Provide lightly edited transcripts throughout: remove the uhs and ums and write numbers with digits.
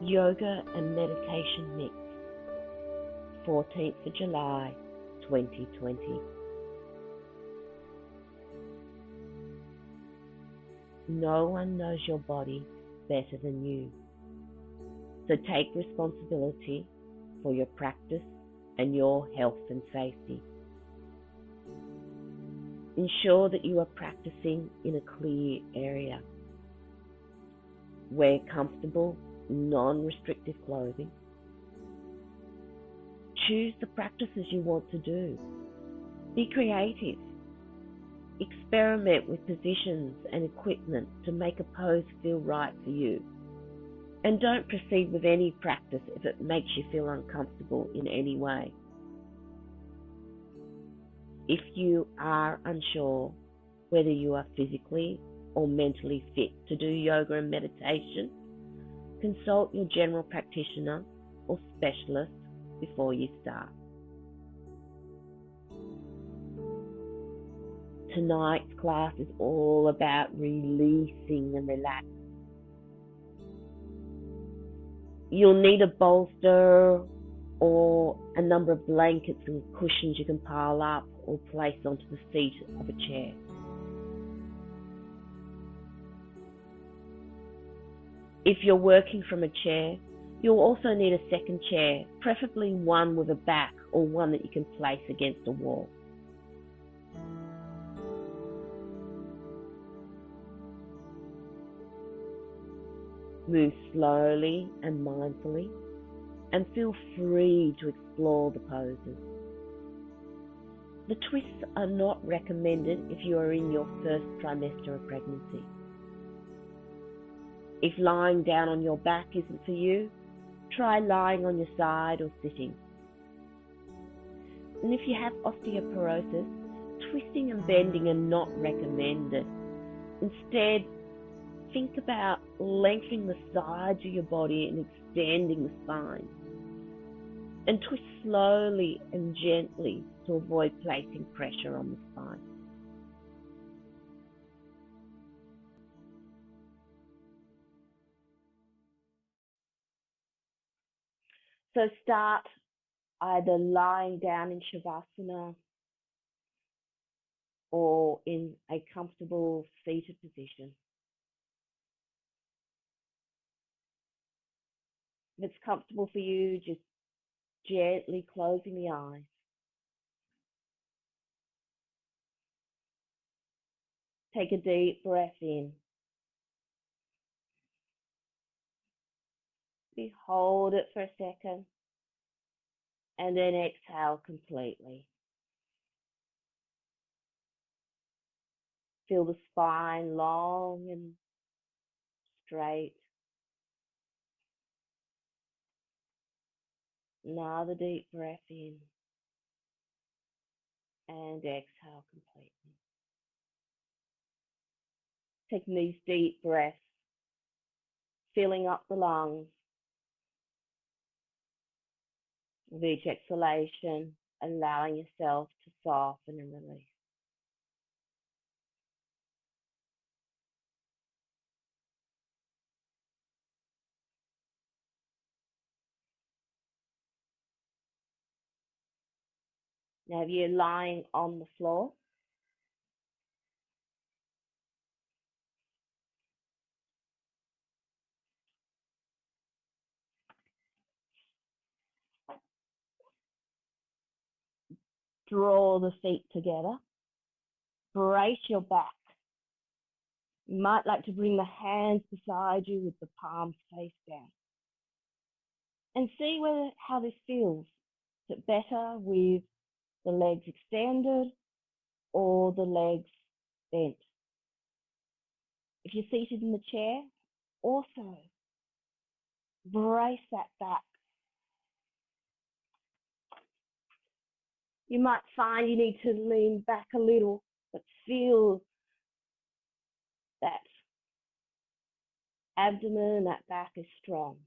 Yoga and Meditation Mix, 14th of July 2020. No one knows your body better than you. So take responsibility for your practice and your health and safety. Ensure that you are practicing in a clear area. Wear comfortable, non-restrictive clothing. Choose the practices you want to do. Be creative. Experiment with positions and equipment to make a pose feel right for you. And don't proceed with any practice if it makes you feel uncomfortable in any way. If you are unsure whether you are physically or mentally fit to do yoga and meditation, consult your general practitioner or specialist before you start. Tonight's class is all about releasing and relaxing. You'll need a bolster or a number of blankets and cushions you can pile up or place onto the seat of a chair. If you're working from a chair, you'll also need a second chair, preferably one with a back or one that you can place against a wall. Move slowly and mindfully, and feel free to explore the poses. The twists are not recommended if you are in your first trimester of pregnancy. If lying down on your back isn't for you, try lying on your side or sitting. And if you have osteoporosis, twisting and bending are not recommended. Instead, think about lengthening the sides of your body and extending the spine. And twist slowly and gently to avoid placing pressure on the spine. So start either lying down in Shavasana or in a comfortable seated position. If it's comfortable for you, just gently closing the eyes. Take a deep breath in. Hold it for a second and then exhale completely. Feel the spine long and straight. Another deep breath in and exhale completely. Taking these deep breaths, filling up the lungs. With each exhalation, allowing yourself to soften and release. Now, if you're lying on the floor, draw the feet together, brace your back. You might like to bring the hands beside you with the palms face down. And see how this feels. Is it better with the legs extended or the legs bent? If you're seated in the chair, also brace that back. You might find you need to lean back a little, but feel that abdomen, that back is strong.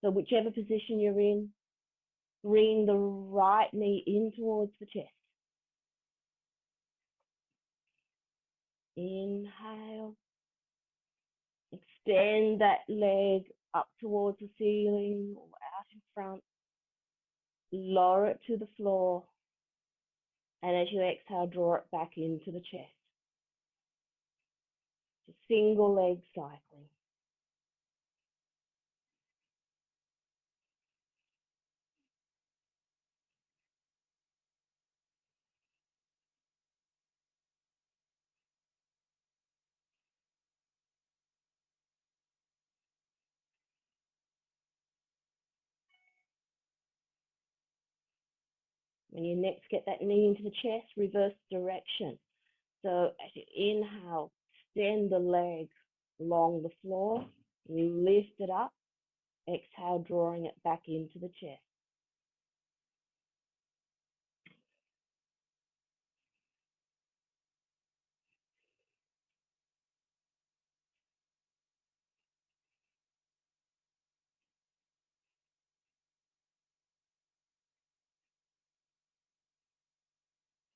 So whichever position you're in, bring the right knee in towards the chest. Inhale, extend that leg up towards the ceiling or out in front. Lower it to the floor. And as you exhale, draw it back into the chest. Just single leg cycling. When you next get that knee into the chest, reverse direction. So as you inhale, extend the leg along the floor, lift it up, exhale, drawing it back into the chest.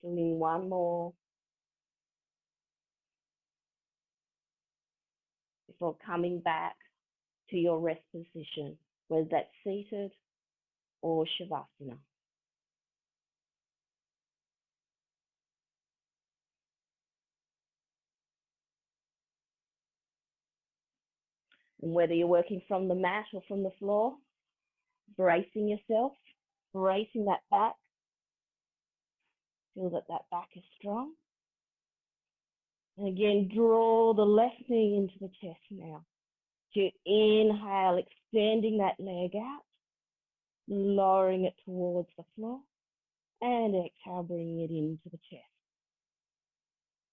Doing one more before coming back to your rest position, whether that's seated or Shavasana. And whether you're working from the mat or from the floor, bracing yourself, bracing that back. Feel that that back is strong. And again, draw the left knee into the chest now. To inhale, extending that leg out, lowering it towards the floor, and exhale, bringing it into the chest.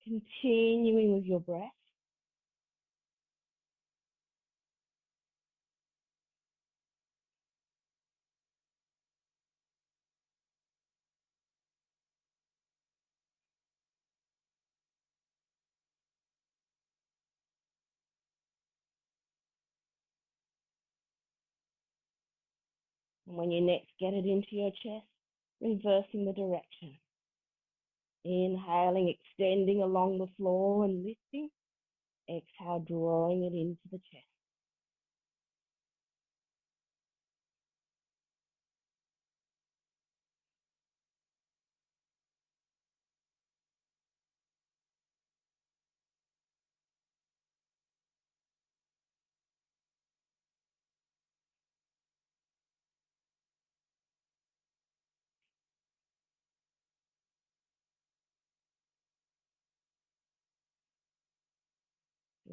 Continuing with your breath. And when you next get it into your chest, reversing the direction. Inhaling, extending along the floor and lifting. Exhale, drawing it into the chest.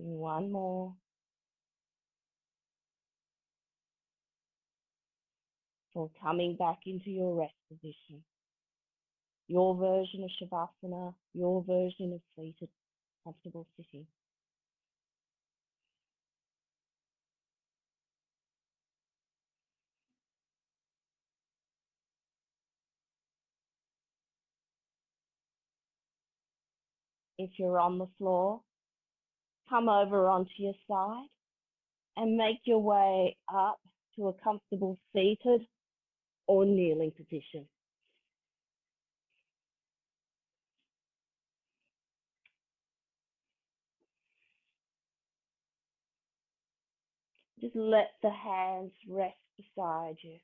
One more. So coming back into your rest position. Your version of Shavasana, your version of seated, comfortable sitting. If you're on the floor, come over onto your side and make your way up to a comfortable seated or kneeling position. Just let the hands rest beside you.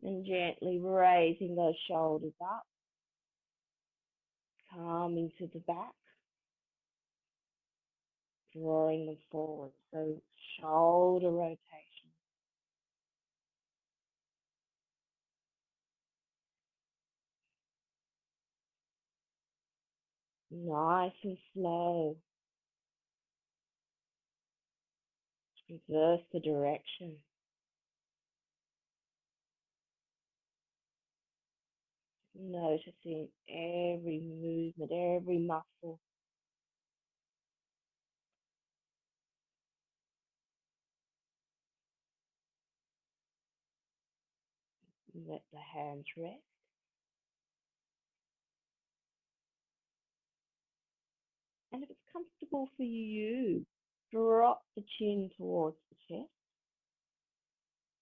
And gently raising those shoulders up, coming to the back, drawing them forward. So shoulder rotation. Nice and slow. Reverse the direction. Noticing every movement, every muscle. Let the hands rest. And if it's comfortable for you, drop the chin towards the chest.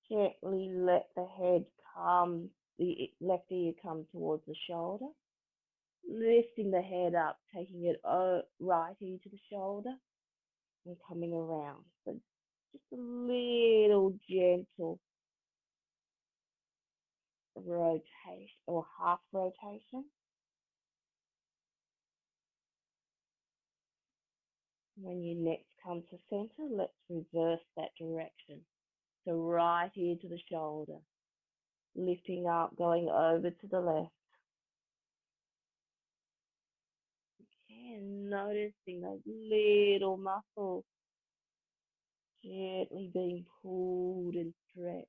Gently let the head come, the left ear come towards the shoulder. Lifting the head up, taking it right ear to the shoulder. and coming around. So just a little gentle rotation or half rotation. When you next come to center, let's reverse that direction. So right into the shoulder, lifting up, going over to the left. And noticing those little muscles gently being pulled and stretched.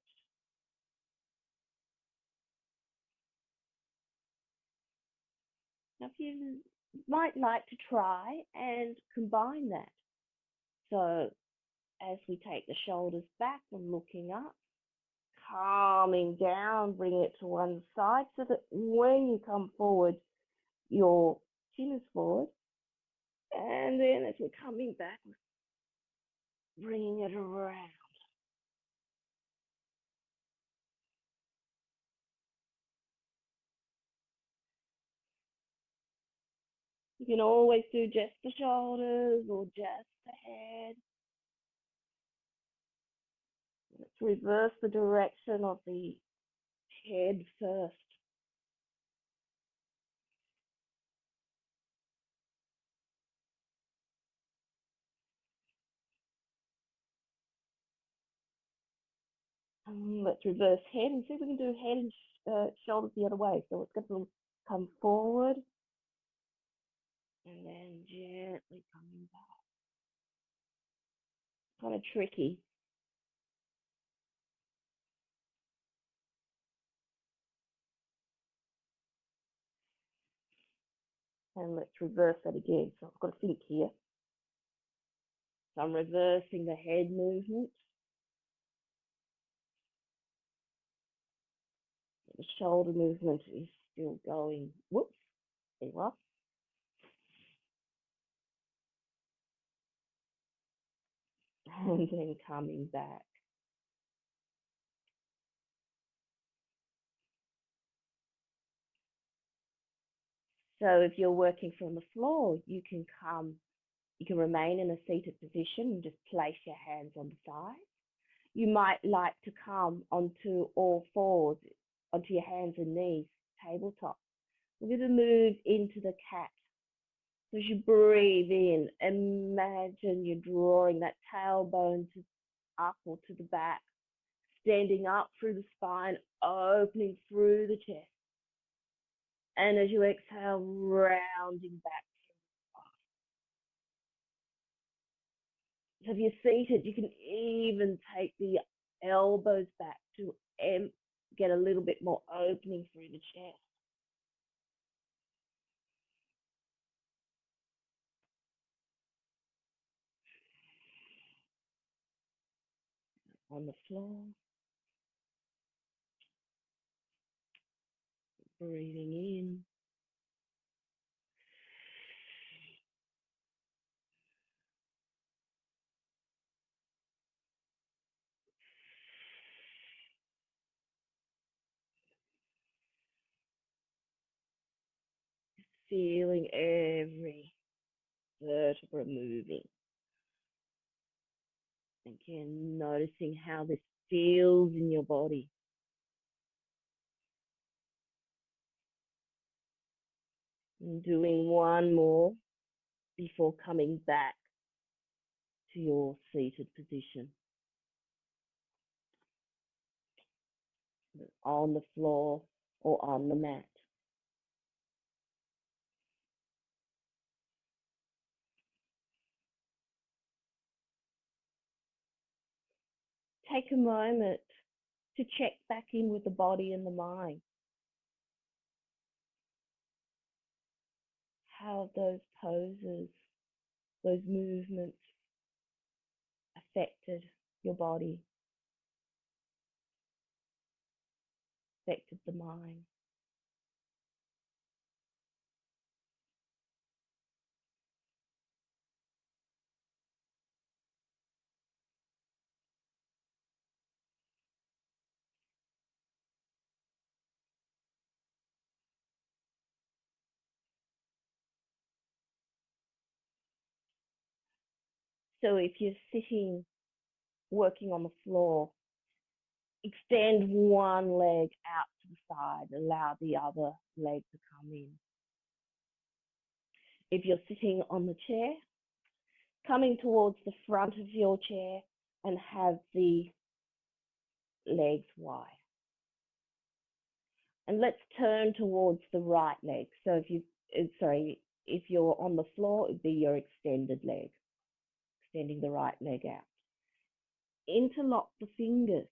Now, if you might like to try and combine that. So as we take the shoulders back and looking up, calming down, bring it to one side so that when you come forward, your chin is forward. And then as we're coming back, bringing it around. You can always do just the shoulders or just the head. Let's reverse the direction of the head first. Let's reverse head and see if we can do head and shoulders the other way. So it's going to come forward and then gently coming back. Kind of tricky. And let's reverse that again. So I've got to think here. So I'm reversing the head movement. The shoulder movement is still going. Whoops. There you are. And then coming back. So if you're working from the floor, you can remain in a seated position and just place your hands on the side. You might like to come onto all fours, onto your hands and knees, tabletop. We're going to move into the cat. So as you breathe in, imagine you're drawing that tailbone up or to the back, standing up through the spine, opening through the chest. And as you exhale, rounding back. So if you're seated, you can even take the elbows back to get a little bit more opening through the chest. On the floor. Breathing in. Feeling every vertebra moving. Again, noticing how this feels in your body. And doing one more before coming back to your seated position. On the floor or on the mat. Take a moment to check back in with the body and the mind. How have those poses, those movements affected your body, affected the mind? So if you're sitting, working on the floor, extend one leg out to the side, allow the other leg to come in. If you're sitting on the chair, coming towards the front of your chair and have the legs wide. And let's turn towards the right leg. So if you're on the floor, it'd be your extended leg, extending the right leg out. Interlock the fingers.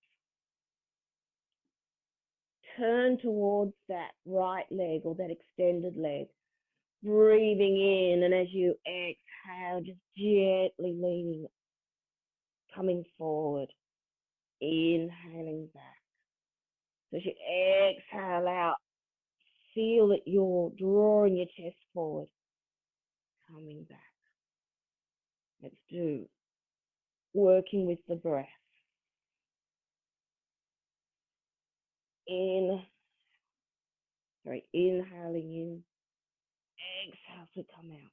Turn towards that right leg or that extended leg, breathing in, and as you exhale, just gently leaning, coming forward, inhaling back. So as you exhale out, feel that you're drawing your chest forward, coming back. Let's do working with the breath. Inhaling in, exhale to come out.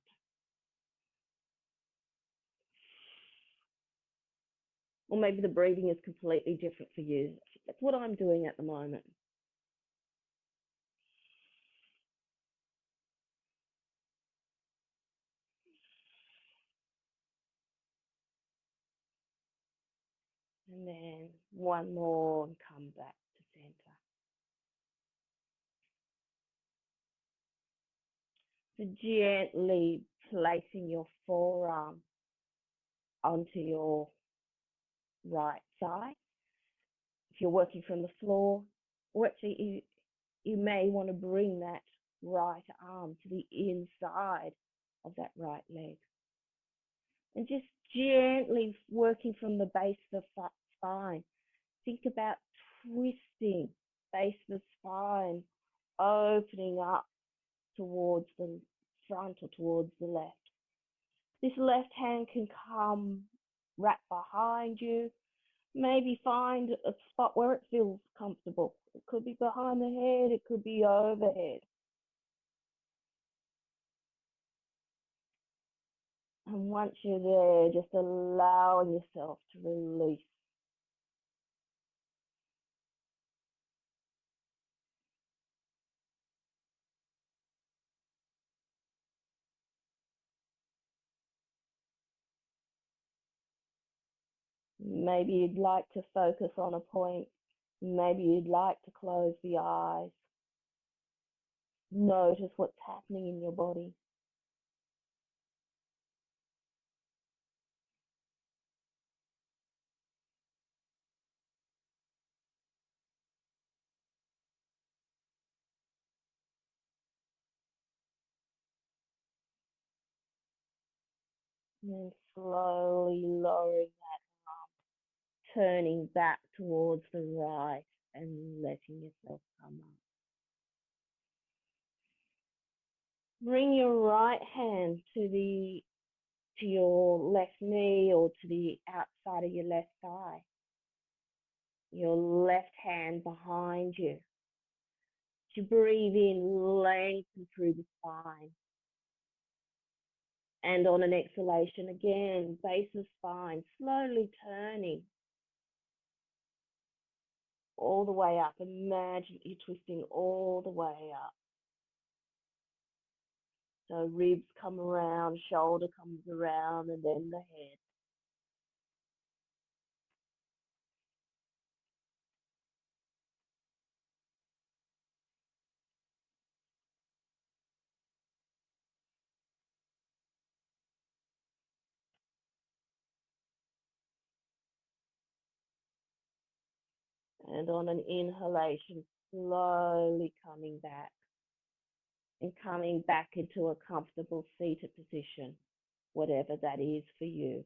Or maybe the breathing is completely different for you. That's what I'm doing at the moment. And then one more and come back to center. So gently placing your forearm onto your right side. If you're working from the floor, or actually you may want to bring that right arm to the inside of that right leg. And just gently working from the base of the spine. Think about twisting base of the spine, opening up towards the front or towards the left. This left hand can come wrap behind you. Maybe find a spot where it feels comfortable. It could be behind the head, it could be overhead. And once you're there, just allowing yourself to release. Maybe you'd like to focus on a point. Maybe you'd like to close the eyes. Notice what's happening in your body. And then slowly lowering that arm, turning back towards the right and letting yourself come up. Bring your right hand to your left knee or to the outside of your left thigh. Your left hand behind you. To breathe in, lengthen through the spine. And on an exhalation, again, base of spine, slowly turning all the way up. Imagine you're twisting all the way up. So ribs come around, shoulder comes around, and then the head. And on an inhalation, slowly coming back. And coming back into a comfortable seated position, whatever that is for you.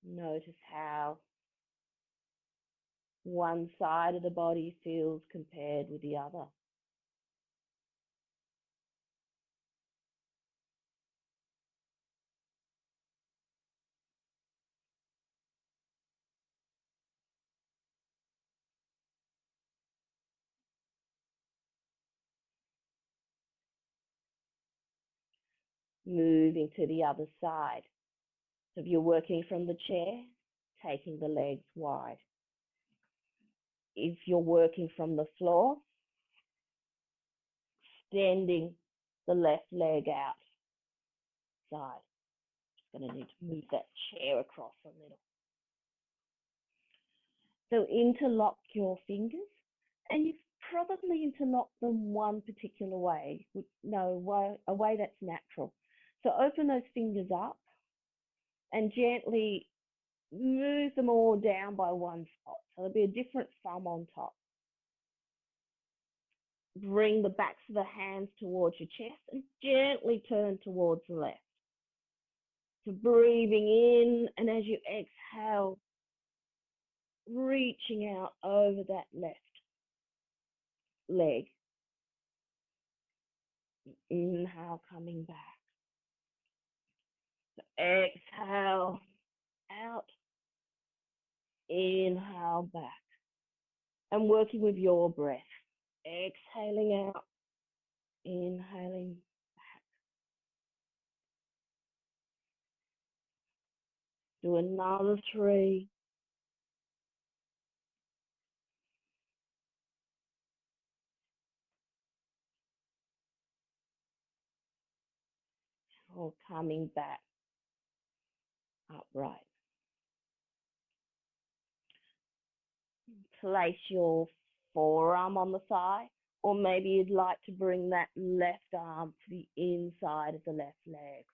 Notice how one side of the body feels compared with the other. moving to the other side. So if you're working from the chair, taking the legs wide. If you're working from the floor, extending the left leg out side. Just going to need to move that chair across a little. So interlock your fingers, and you've probably interlocked them one particular way, a way that's natural. So open those fingers up and gently move them all down by one spot. So there'll be a different thumb on top. Bring the backs of the hands towards your chest and gently turn towards the left. So breathing in, and as you exhale, reaching out over that left leg. Inhale, coming back. So exhale, out. Inhale, back. And working with your breath. Exhaling out, inhaling back. Do another 3. Or coming back upright. Place your forearm on the thigh, or maybe you'd like to bring that left arm to the inside of the left leg.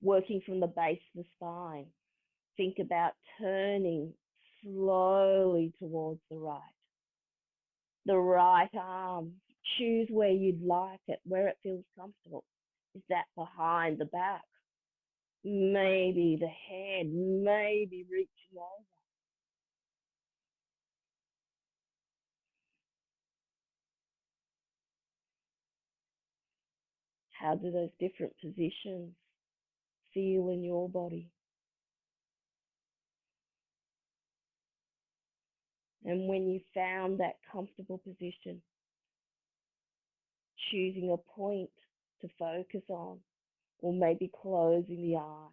Working from the base of the spine. Think about turning slowly towards the right. The right arm, choose where you'd like it, where it feels comfortable. Is that behind the back? Maybe the head, maybe reaching over. How do those different positions feel in your body? And when you found that comfortable position, choosing a point to focus on, or maybe closing the eyes,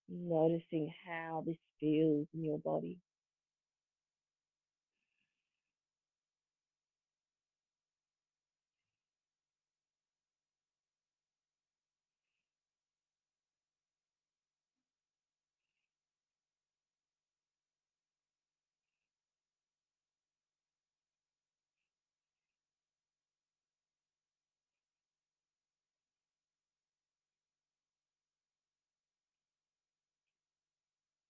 noticing how this feels in your body.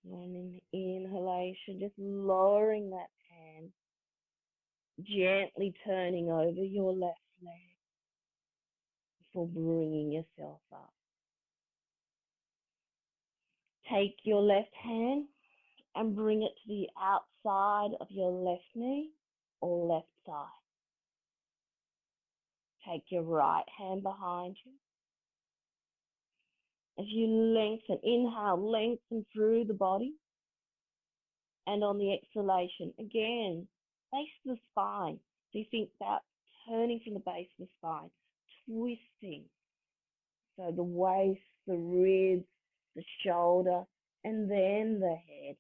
And in inhalation, just lowering that hand, gently turning over your left leg before bringing yourself up. Take your left hand and bring it to the outside of your left knee or left thigh. Take your right hand behind you. As you lengthen, inhale, lengthen through the body. And on the exhalation, again, base of the spine. So you think about turning from the base of the spine, twisting. So the waist, the ribs, the shoulder, and then the head.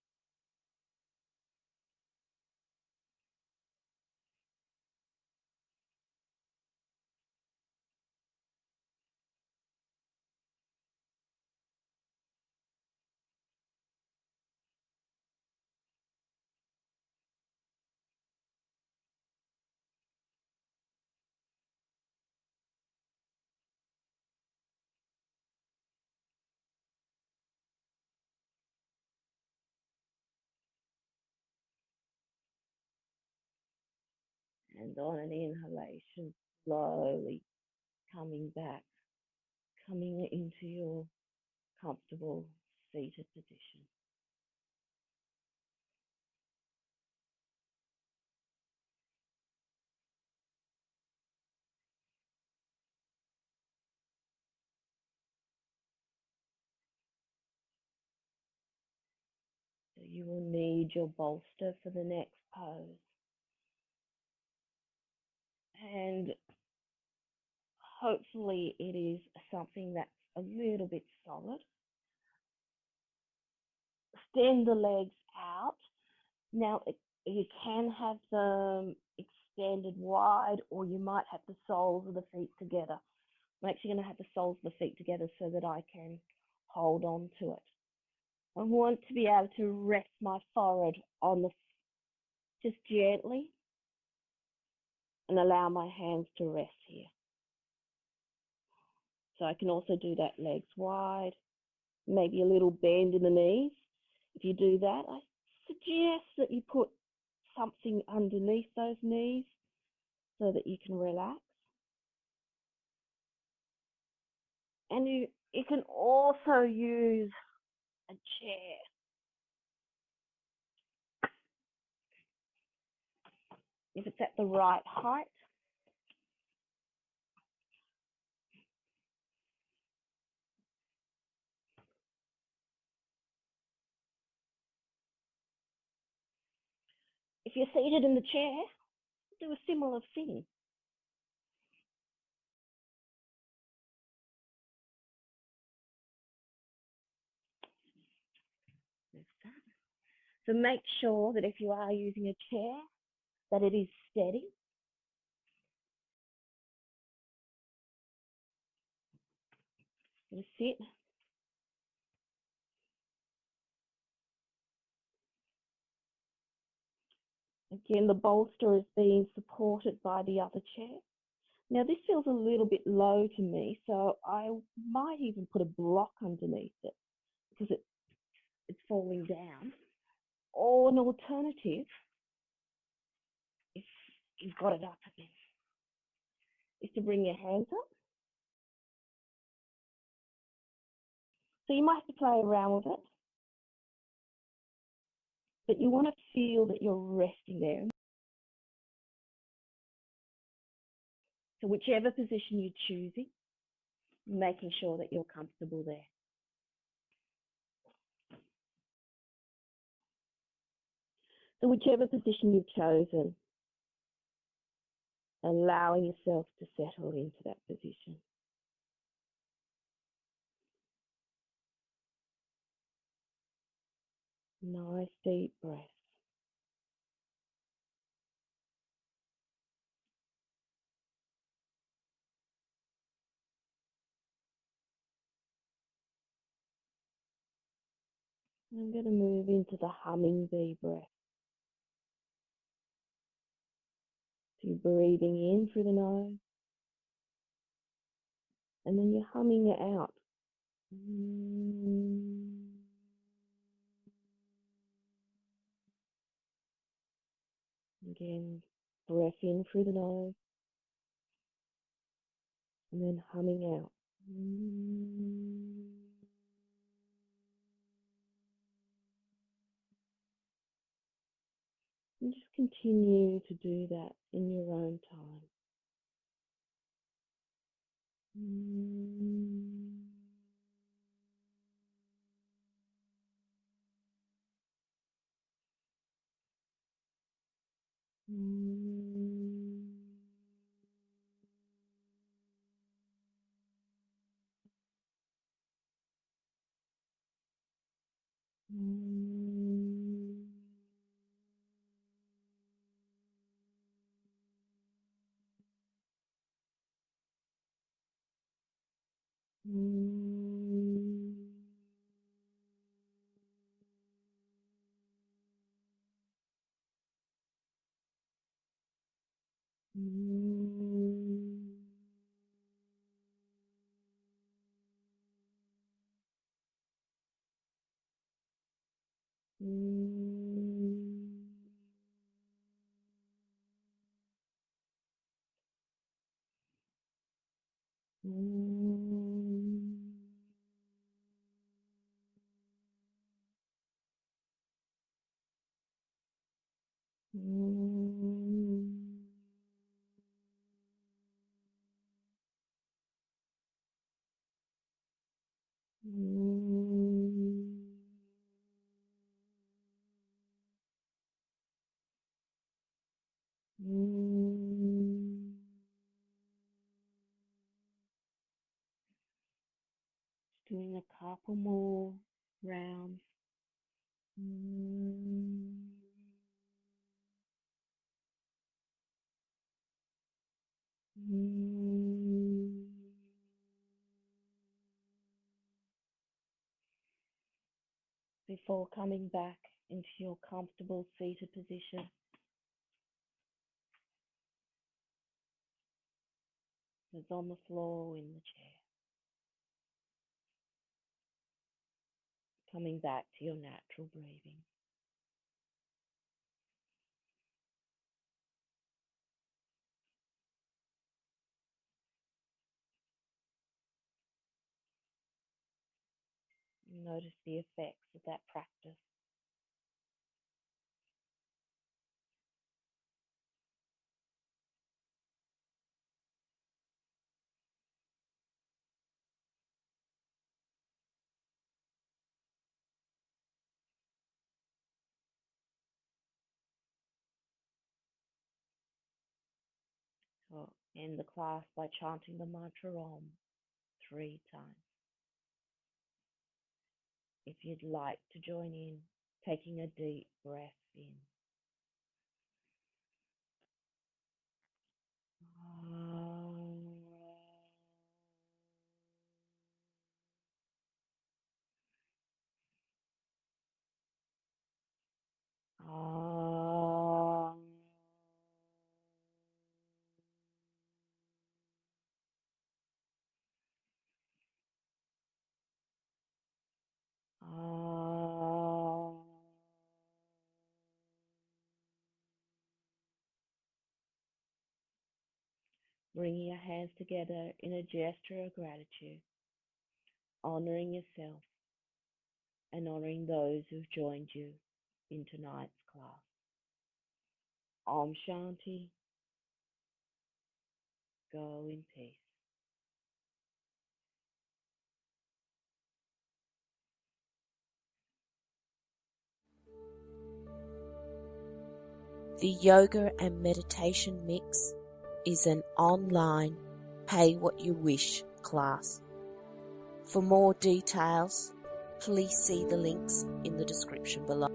And on an inhalation, slowly coming back, coming into your comfortable seated position. So you will need your bolster for the next pose. And hopefully it is something that's a little bit solid. Extend the legs out. Now, you can have them extended wide, or you might have the soles of the feet together. I'm actually going to have the soles of the feet together so that I can hold on to it. I want to be able to rest my forehead on the, just gently, and allow my hands to rest here. So I can also do that legs wide, maybe a little bend in the knees. If you do that, I suggest that you put something underneath those knees so that you can relax. And you can also use a chair. If it's at the right height. If you're seated in the chair, do a similar thing. So make sure that if you are using a chair, that it is steady. Just sit. Again, the bolster is being supported by the other chair. Now this feels a little bit low to me, so I might even put a block underneath it because it's falling down. Or an alternative, if you've got it up again, is to bring your hands up. So you might have to play around with it, but you want to feel that you're resting there. So whichever position you're choosing, making sure that you're comfortable there. So whichever position you've chosen, allowing yourself to settle into that position. Nice deep breath. I'm going to move into the humming bee breath. So you're breathing in through the nose, and then you're humming it out. Again, breath in through the nose, and then humming out. And just continue to do that in your own time. Doing a couple more rounds. Before coming back into your comfortable seated position. It's on the floor or in the chair. Coming back to your natural breathing. Notice the effects of that practice. So end the class by chanting the mantra Om 3 times. If you'd like to join in, taking a deep breath in. Bringing your hands together in a gesture of gratitude, honoring yourself and honoring those who've joined you in tonight's class. Om Shanti. Go in peace. The Yoga and Meditation Mix is an online pay what you wish class. For more details, please see the links in the description below.